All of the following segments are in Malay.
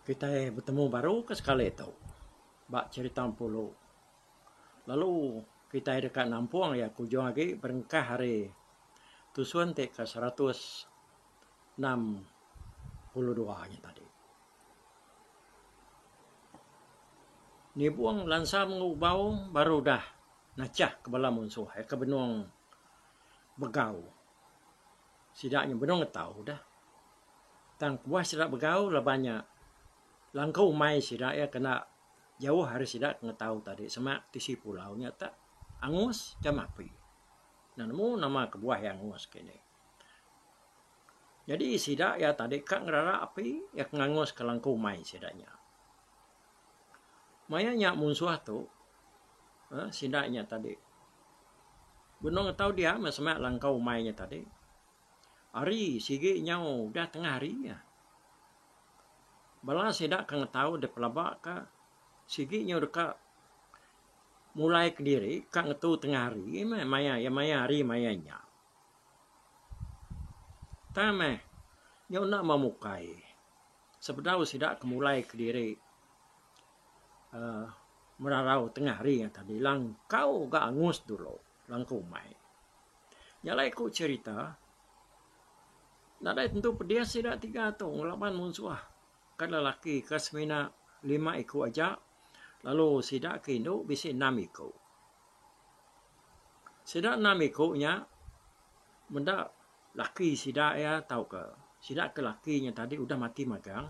Kita bertemu baru ke sekali tu. Bak cerita pulu. Lalu kita dekat Nampung ya kujung lagi berengkah hari tusuan te ke 162 nya tadi. Ni buang lansa mengubau baru dah nacah ke bala musuh ke benung begau. Sidaknya benung tahu dah. Tang puas sidak begau lah banyak. Langkau mai sidak ya kena jauh hari sidak kena tahu tadi semak tisi pulau nya tak angus jam api. Nanamu nama kebuah yang angus kini. Jadi sidak ya tadi kak ngerara api ya ngangus ke langkau mai sidaknya. Mayanya musuh tu sidaknya tadi. Benung tahu dia semak langkau mai nya tadi. Hari sigi nyau dah tengah hari ya. Bala sidak kang tahu de pelabak ka sigi nyau dekat mulai ke diri kang tu tengah hari maya hari mayanya. Tame nyau nak memukai. Sebedau sidak kemulai ke diri merarau tengah hari yang tadi langkau gak angus dulu langkau mai. Nyalai ku cerita nadai tentu pedia sidak 3 tu ngelaban musuh. Kan lelaki kasmina 5 ikut aja. Lalu sidak ke induk bisi 6 ikut. Sidak 6 ikutnya mendak laki sidak ya tahu ke. Sidak ke lakinya tadi udah mati magang.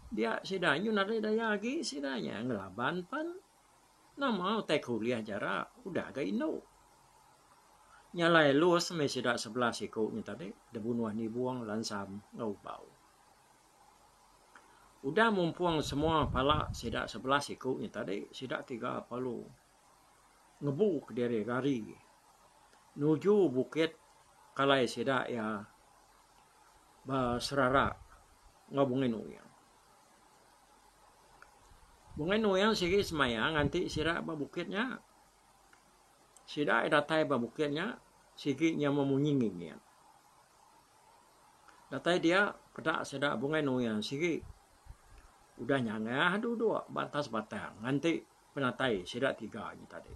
Dia sidaknya nadai daya lagi sidaknya ngelaban pan. Nama tak kuliah jarak udah agak induk. Nyalai luas sampai sidak 11 ikutnya tadi. Debunuh ni buang lansam ngau-bau. Udah mumpuang semua palak sidak 11 ikutnya tadi. Sidak 3 palu. Ngebu ke diri lari. Nuju bukit kalai sidak ya. Baserarak. Ngabungin uyang. Bungin uyang sigi semayang. Nanti sidak bukitnya. Sidak datai bukitnya. Sigi yang memunyingin. Datai dia. Kedak sidak bungin uyang. Sigi. Udah nyangah duduk batas batang. Nanti penatai sidak 3 ni tadi.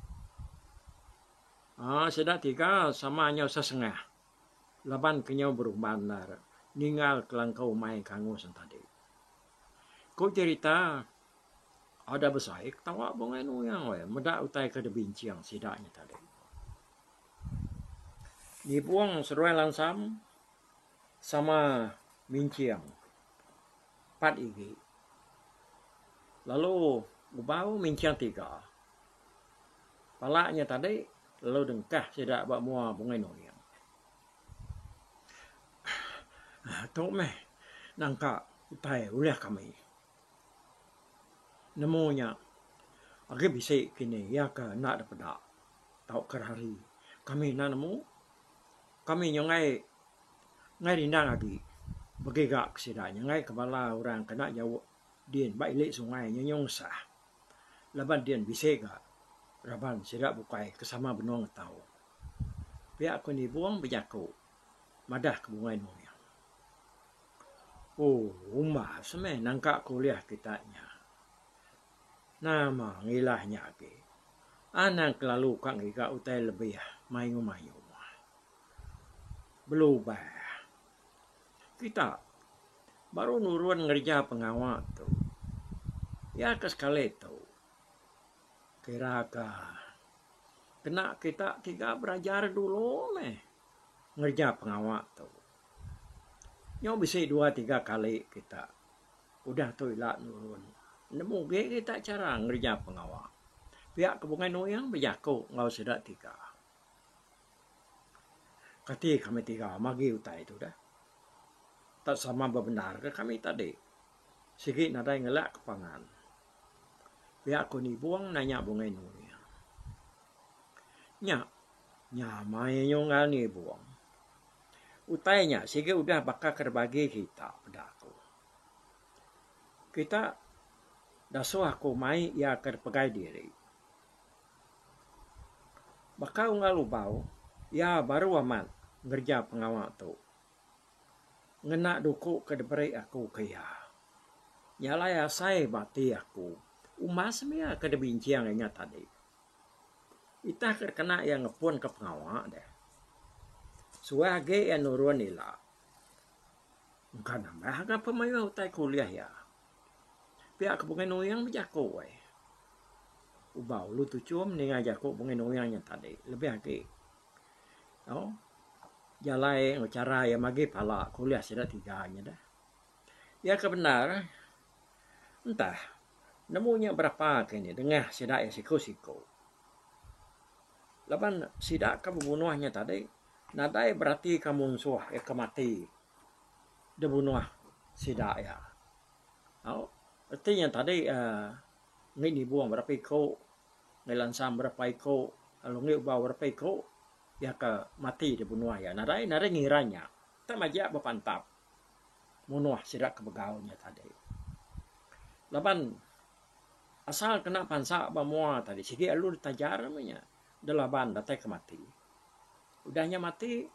Sidak 3 sama hanya sesengah. Laban kenyau berumban dar. Ningal kelangkau mai kangus tadi. Ku cerita ada besaik tawa bungai nuyang we. Medak utai ke debinciang sidaknya tadi. Ni buang seruai langsam sama minciang. 4 igi. Lalu ubau minciang 3. Palaknya tadi lalu dengkah sidak bak mua bungai nuyang. Tok meh nangka utai uliah kami. Nemunya agak bisik kini ya ke nak dapat tau kerari. Kami nak nemu kami nyongai ngai rindang lagi. Bagi gak sidaknya ngai kepala orang kena jauh dien bailik sungai nyong sah. Laban dien bisik gak. Raban sidak bukai kesama benong tahu. Pihak aku ni buang berjaku. Madah ke bungai nuyang. Umah semeh nangka kuliah kitanya. Nama ngilahnya lagi. Anak lalu kak ngika utai lebih mayu-mayu. Berubah. Kita baru nurun ngerja pengawal tu. Ya ke sekali tu. Kira kena kita 3 belajar dulu meh. Ngerja pengawal tu. Yang bisa 2-3 kali kita. Udah tu ilat nurun. Nemu kita cara ngerja pengawal. Pihak kebungan nuyang berjaku ngau sidak 3. Kati kami 3 magi utai itu dah. Tak sama benar ke kami tadi. Sikit nadai ngelak kepangan. Pihak ku ni buang nanya bungai nuyang. Nya mai nyongal ni buang. Utainya sikit udah bakal kerbagi kita pedaku. Kita dasuh aku mai ya kerpegai diri. Bakal ngalubau ya baru aman ngerja pengawal tu. Ngena duku ke deberi aku kaya. Nyala ya saya bati aku. Umas mia kada bincang nya tadi. Itah kena yang ngepun ke pengawa deh. Suage yang nurun nila. Engkau nambah ka pemayu utai kuliah ya. Pihak kebungan uyang berjaku eh. Ubau lu tu cium ni ngajaku bungan uyangnya tadi. Lebih lagi. Oh. Jalai cara yang magi pala kuliah sudah 3 dah. Ya kebenar. Entah. Namunya berapa kini dengah sidak ya siku-siku. Lapan sidak ka bunuhnya tadi. Nadai berarti kamu musuh ya kemati. Dia bunuh sidak ya. Oh. Artinya tadi ngini buang berapa iko. Ngelansam berapa iko. Kalau ngi ubah berapa iko. Ya ke mati dia bunuh ya. Nadai ngiranya. Tak majak berpantap. Bunuh sidak kebegaunya tadi. Lapan asal kena pansa bamua tadi. Sigi alur tajar namanya. Delaban datai ke mati. Udahnya mati.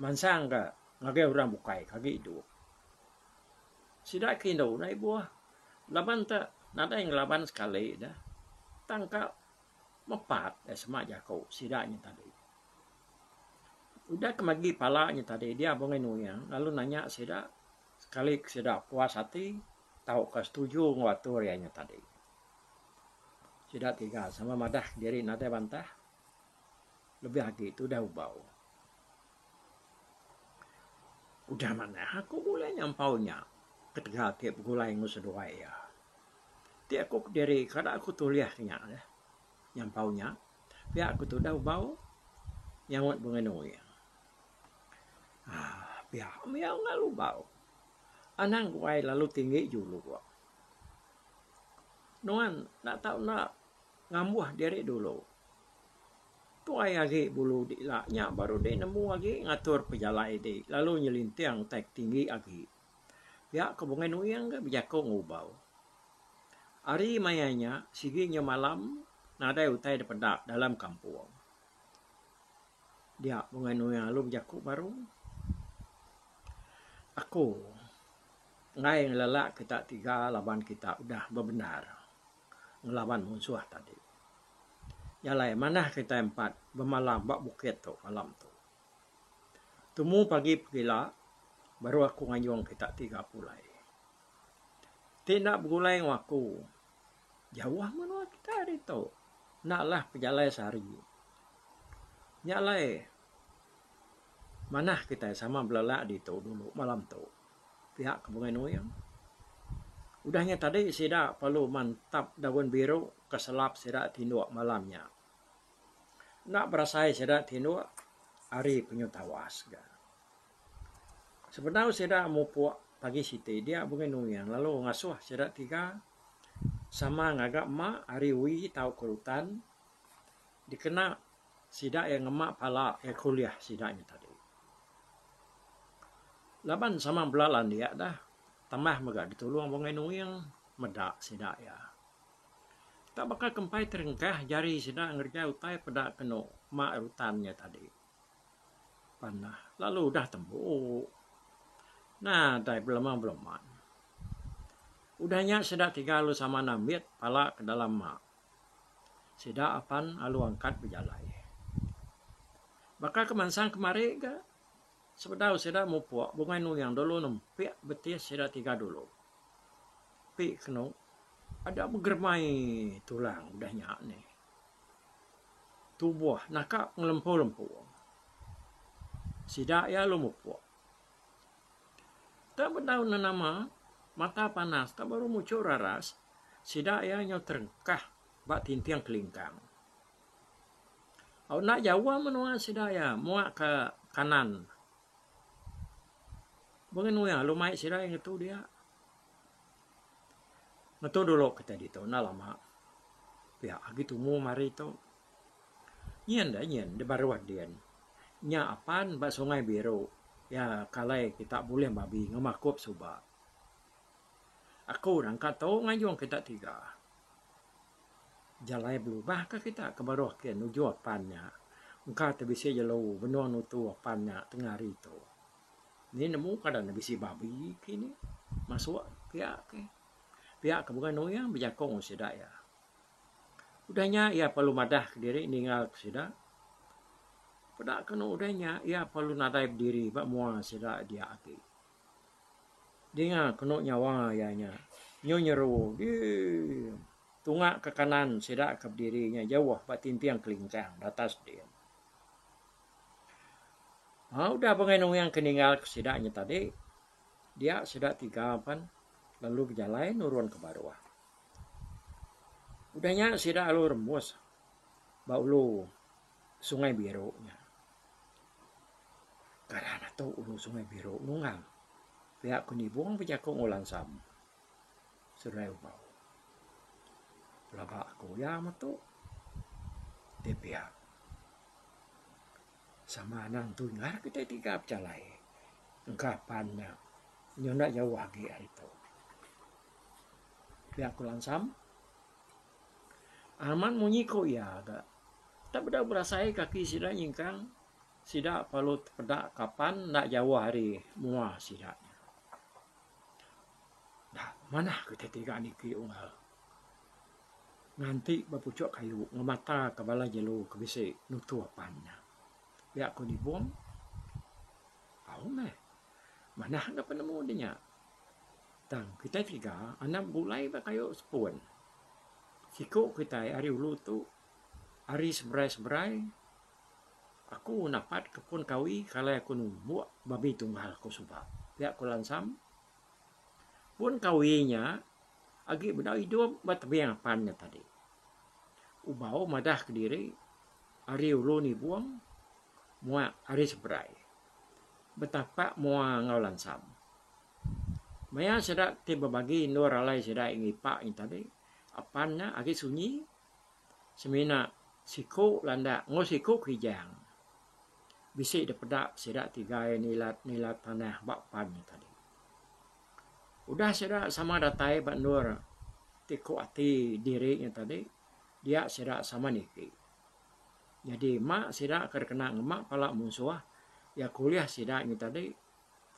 Mansang ke. Ngagai orang bukai. Kagi hidup. Sidak kindo na ibu. Laban tak. Nada yang laban sekali dah. Tangkap. Mepat. Semak jakau. Sidaknya tadi. Udah kemagi palanya tadi. Dia bongin uyang. Lalu nanya sidak. Sekali sidak puas hati. Tahu ke setuju ngatur ya tadi. Sidak 3 sama madah diri nada bantah. Lebih lagi itu dah ubau. Udah mana aku mulai nyampaunya. Ketika tiap gulai ngusedua ya. Tiap aku dari kada aku tuliahnya dah. Nyampaunya. Pihak aku tu dah ubau. Yang buat bengenu ya. Pihak yang ngalu bau. Anang kuai lalu tinggi dulu kok. Nuan nak tahu nak ngambuh diri dulu. Tuai lagi bulu di laknya baru dia nemu lagi ngatur pejalai dia. Lalu nyelintiang tek tinggi lagi. Ya kebungan uyang ke bijako ngubau. Hari mayanya siginya malam nada utai depedak dalam kampung. Dia bungan uyang lalu bijako baru. Aku ngai ngelelak kita 3 laban kita udah bebenar. Ngelawan musuh tadi. Yalai mana kita 4 bermalam bak bukit tu malam tu. Temu pagi pegila baru aku ngayong kita 3 pulai. Tidak bergulai aku. Jauh mana kita hari tu. Naklah pejalai sehari. Yalai mana kita sama belalak di tu dulu malam tu. Pihak kebungan uyang. Udahnya tadi sidak perlu mantap daun biru keselap sidak tinduk malamnya. Nak berasai sidak tinduk hari penyutawas. Sebenarnya sidak mupuak pagi siti dia bungan uyang. Lalu ngasuh sidak 3 sama ngagak mak hari wi tahu kerutan. Dikena sidak yang ngemak pala kuliah sidaknya tadi. Laban sama belalan dia dah. Tambah megak ditulung bungan uyang medak sidak ya. Tak bakal kempai terengkah jari sidak ngerja utai pedak kena mak rutannya tadi. Panah. Lalu dah tembuk. Nah, dah beleman-beleman. Udahnya sidak 3 lu sama nambit pala ke dalam mak. Sidak apan alu angkat berjalai. Bakal kemansang kemari ke? Sebenarnya sidak mau puak bungan uyang dulu nempik betis sidak 3 dulu. Pi kena ada bergermai tulang udahnya ni. Tubuh nakak ngelempu-lempu. Sidak ya lu mau puak. Tak berdaun nama mata panas tak baru muncul raras. Sidak ya nyaw terengkah bak tintiang kelingkang. Au nak Jawa menua sidak ya muak ke kanan. Bungan uyang lumai sidak yang itu dia. Ngetu dulu kita di tu, nak lama. Ya, gitu mu mari tu. Nyen dah nyen, di baru dian. Nya apan bak sungai biru. Ya, kalai kita boleh babi ngemakup subak. Aku rangka tahu ngayong kita 3. Jalai berubah ke kita ke baru kian nuju apannya. Engkau terbisi jauh benua nutu apannya tengah hari tu. Ni nemu kadang bisi babi kini masuk pihak ke. pihak kebukan yang berjakong sedak ya. Udahnya ia perlu madah ke diri ninggal ke sedak. Pada kena udahnya ia perlu nadai berdiri bak mua sedak dia aki. Dia kena nyawa ianya. Nyeru di tungak ke kanan sedak ke berdirinya jauh bak timpiang kelincang atas dia. Udah pengenung yang keninggal ke sedaknya tadi. Dia sedak 3 lalu berjalan nurun ke bawah. Udahnya sedak lalu rembus. Bak ulu sungai biru-nya. Karena tu ulu sungai biru nungal. Pihak kunibung berjakong ulang sam. Serai ubau. Pelabak aku ya matu. Di pihak. Sama nang tu ngar kita 3 berjalai. Engkapannya. Nyonak jauh lagi hari itu. Pihak ulang sam. Aman munyi ko ya agak. Tak beda berasai kaki sidak nyingkang. Sidak palut pedak kapan nak jauh hari muah sidaknya. Dah mana kita 3 niki unggal. Nganti berpucuk kayu ngemata kepala jelu kebisi nutu apannya. Pihak ko dibuang. Meh. Mana nak penemu dia. Tang kita 3 anak bulai bakayo sepun. Sikuk kita hari ulu tu hari seberai-seberai. Aku napat kepun kawi kalau aku numbuak babi tunggal aku subak. Pihak ko lansam. Pun kawinya agi benda hidup batbiang apannya tadi. Ubau madah ke diri hari ulu ni buang muak hari seberai. Betapa mua ngau lansam. Maya sedak tiba bagi nur alai sedak ngipak ini tadi. Apannya agi sunyi. Semina siku landa ngau siku kijang. Bisik dapat sedak 3 nilat tanah bakpannya tadi. Udah sedak sama datai bak nur tiku ati dirinya tadi. Dia sedak sama niki. Jadi mak sedak kena ngemak palak musuh. Ya kuliah sidak ni tadi.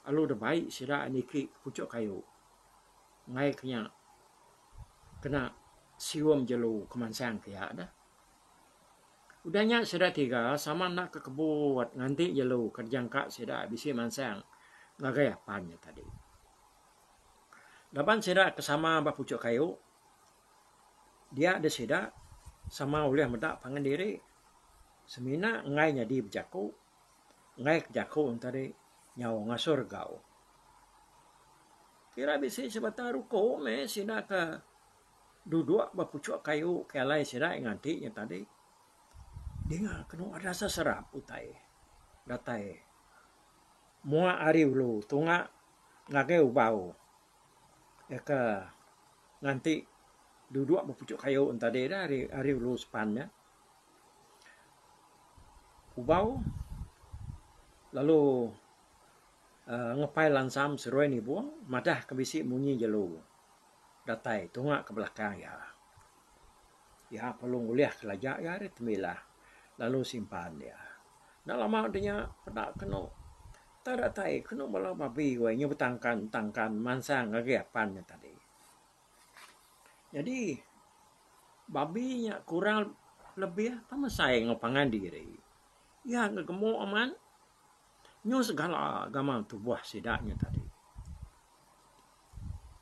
Alu dah baik sidak niki pucuk kayu. Ngai kena siwam jelu kemansang kaya dah. Udahnya sidak 3 sama nak ke kebut nganti jelu kerjangka sidak bisi mansang. Ngagai apannya tadi. Laban sidak kesama bak pucuk kayu. Dia ada sidak sama uliah medak pangan diri. Semina ngai jadi berjaku. Ngai kejaku tadi nyawa ngasur gau. Kira bisi sebentar ruko me sida ke duduk berpucuk kayu kelai sida nganti yang tadi. Dia kena ada seserap utai. Datai. Mua ari ulu tunga ngake ubau. Ya ke nganti duduk berpucuk kayu tadi dah ari ulu sepannya. Ubau lalu ngepai lansam seruai ni buang, madah kebisi munyi jelu. Datai tungak ke belakang ya. Ya pelung uliah kelajak ya hari temilah. Lalu simpan dia. Dah lama dia pedak kena. Tak datai kena bala babi gue nyu tangkan mansang ngagiapannya tadi. Jadi babinya kurang lebih apa sayang ngopangan diri. Ya ngegemu aman. Nyu segala agama tu buah sidaknya tadi.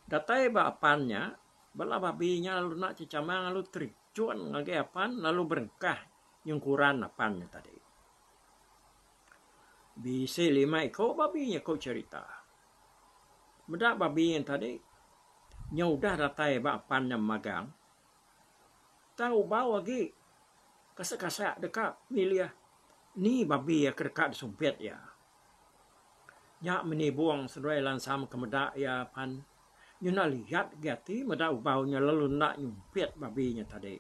Datai bapannya, bala babinya lalu nak cicamang lalu tercuan ngage apan lalu berengkah yung kuran apannya tadi. Bisi 5 ekor babinya kau cerita. Bedak babi yang tadi, nyudah datai bapannya magang. Tahu bawa lagi kasak-kasak dekat milia. Ni babi ya kedekat sumpit ya. Nyak menibuang seruai lansam kemedak ya pan. Nyuna lihat gati medak ubaunya lalu nak nyumpit babinya tadi.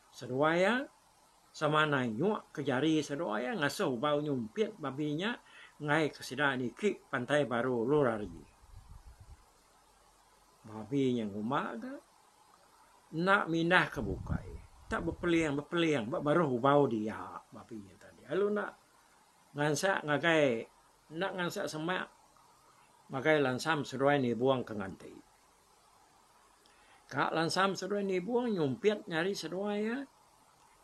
Seruaya sama nanyuk ke jari seruaya ngasuh ubau nyumpit babinya ngai ke sidak niki pantai baru lurari. Babinya ngumaga nak mindah ke bukai. Tak berpeliang baru ubau dia babinya tadi. Lalu nak ngansak ngagai nak ngansak semak makai lansam seruai ni buang ke nganti. Kak lansam seruai ni buang nyumpit nyari seruai ya.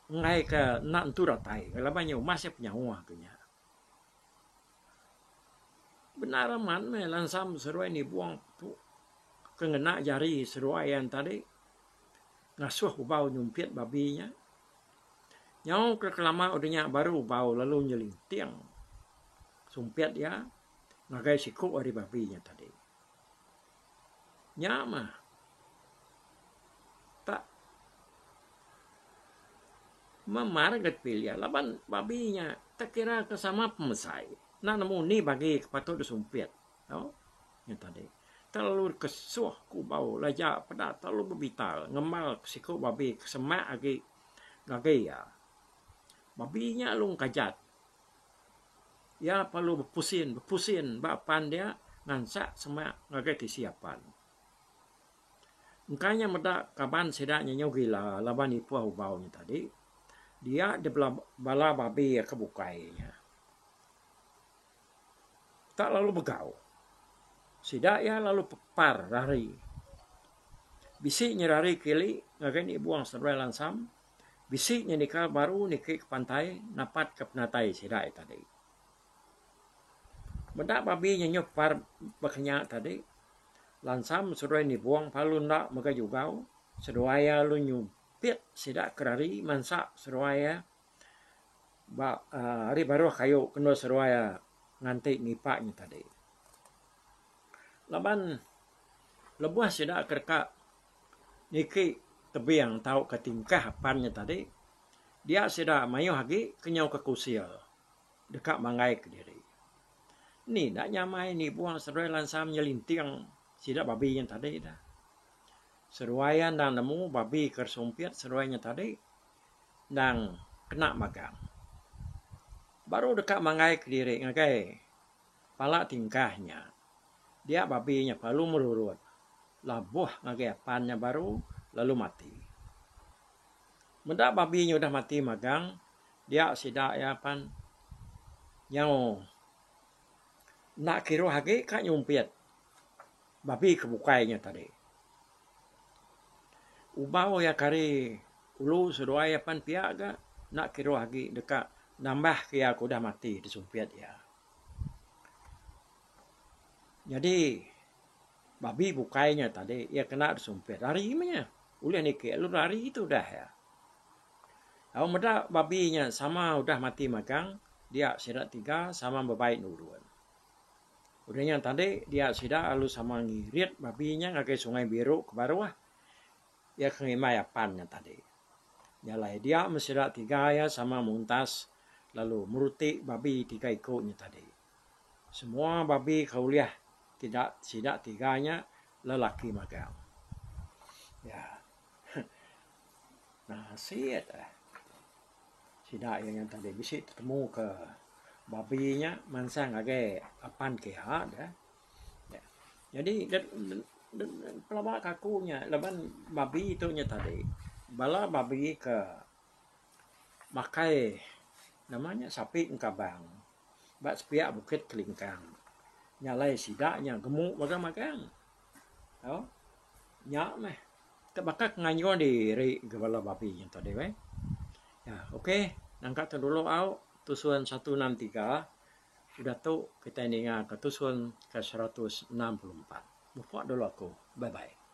Ngai ke nak tu ratai. Kalau banyak masih penyawa punya. Benar aman me lansam seruai ni buang tu. Kengena jari seruai yang tadi. Ngasuh ubau nyumpit babinya. Nyau kelama udahnya baru ubau lalu nyeling tiang. Sumpit ya. Ngagai sikuk dari babinya tadi. Nyama. Tak. Memargat pilih. Laban babinya. Tak kira kesama pemesai. Nak nemu ni bagi patut disumpit. Oh, yang tadi. Terlalu kesuh ku bau lajak pada terlalu berbital. Ngemal sikuk babi kesemak lagi. Ngagai ya. Babinya lung kajat. Ya perlu berpusin. Bapan dia ngansak semak ngagai disiapan. Engkanya medak kaban sedaknya nyogila laban ipu baunya tadi. Dia di bala babi kebukainya. Tak lalu begau. Sidak ya lalu pepar lari. Bisiknya lari kili ngagai ni buang seruai lansam. Bisiknya nikah baru nikah ke pantai napat ke penatai sidak tadi. Medak babi nyopar berkenyak tadi. Lansam seruai ni buang palu ndak mega jugau. Seruaya lu nyumpit sidak kerari mansak seruaya. Hari baru kayu kena seruaya ngantik nipaknya tadi. Laban lebuah sidak kerka niki tebiang tahu ketingkah apannya tadi. Dia sidak mayu hagi kenyau ke kusil. Dekat mangai ke diri. Ni nak nyamai ni buang seruai lansam nyelintiang sidak babi yang tadi dah. Seruaian dan nemu babi kersumpit seruainya tadi. Dan kena magang. Baru dekat mangai ke diri ngagai. Pala tingkahnya. Dia babinya palu merurut. Labuh ngagai apannya baru. Lalu mati. Mendak babinya udah mati magang. Dia sidak ya pan. Yang nak kira hagi kak nyumpit. Babi kebukainya tadi. Ubau ya kari ulu seruai pan pihak ga. Nak kira hagi dekat. Nambah kaya aku dah mati disumpit ya. Jadi babi bukainya tadi. Ia kena disumpit. Lari mana? Ulih ni ke. Lu lari itu dah ya. Kalau mendak babinya sama udah mati magang. Dia sidak 3 sama berbaik nuruan. Udahnya tadi dia sidak lalu sama ngirit babinya ngagai sungai biru ke bawah. Ya kengimai apannya tadi. Nyalai dia mesidak 3 ya sama muntas. Lalu merutik babi 3 ikutnya tadi. Semua babi kauliah tidak sidak 3-nya lelaki magang. Ya. Nasihat sidak yang tadi bisa ketemu ke babinya mansang agak apan kehat ya. Jadi pelabak kakunya laban babi itu nya tadi. Bala babi ke makai namanya sapi engkabang. Bak sepiak bukit kelingkang. Nyalai sidaknya gemuk magang-magang. Oh. Nyak meh. Terbakak nganyo diri kepala babi yang tadi weh. Ya, okey. Nangkat dulu au tusuan 163. Sudah tu kita ingat ke tusuan ke 164. Buat dulu aku. Bye-bye.